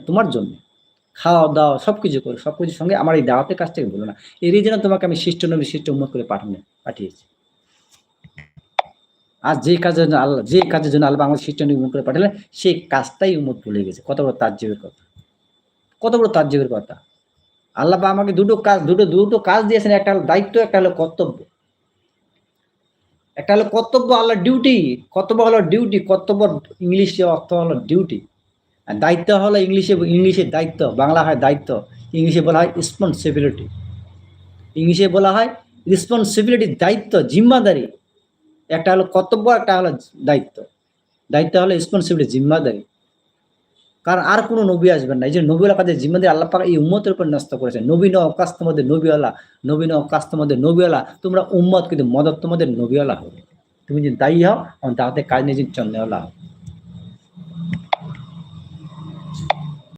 তোমার জন্য। খাওয়া দাওয়া সবকিছু করো, সবকিছুর সঙ্গে আমার এই দাওয়াতের কাজটাকে ভুলো না। এরই জন্য তোমাকে আমি শিষ্ট নবী, শিষ্ট উম্মত করে পাঠিয়েছি। আর যে কাজের জন্য আল্লাহ আমাকে শিষ্ট নবী উম্মত করে পাঠালেন, সেই কাজটাই উম্মত ভুলে গেছে। কত বড় তাজ্জুবের কথা! কত বড় তাজ্জুবের কথা! আল্লাহ পাক আমাকে দুটো কাজ দিয়েছেন, একটা হলো দায়িত্ব, একটা হলো কর্তব্য। একটা হলো কর্তব্য, আল্লাহর ডিউটি। কর্তব্য হলো ডিউটি, কর্তব্য ইংলিশে অর্থ হলো ডিউটি। আর দায়িত্ব হলো ইংলিশে দায়িত্ব, বাংলা হয় দায়িত্ব, ইংলিশে বলা হয় রেসপন্সিবিলিটি। ইংলিশে বলা হয় রেসপন্সিবিলিটি, দায়িত্ব, জিম্মাদারি। একটা হলো কর্তব্য, একটা হলো দায়িত্ব। দায়িত্ব হলো রেসপন্সিবিলিটি, জিম্মাদারি। কারণ আর কোনো নবী আসবেন না। এই যে নবীওয়ালা কাজের জিম্মাদারি আল্লাহ পাক এই উম্মতের উপর ন্যস্ত করেছেন। নবী নও, কাজ তোমাদের নবীওয়ালা। নবী নও, কাজ তোমাদের নবীওয়ালা। তোমরা উম্মত, কিন্তু মদত তোমাদের নবীওয়ালা হবে। তুমি যদি দায়ী হও, দাওয়াতের কাজ নিয়ে যদি চন্দেওয়ালা হও।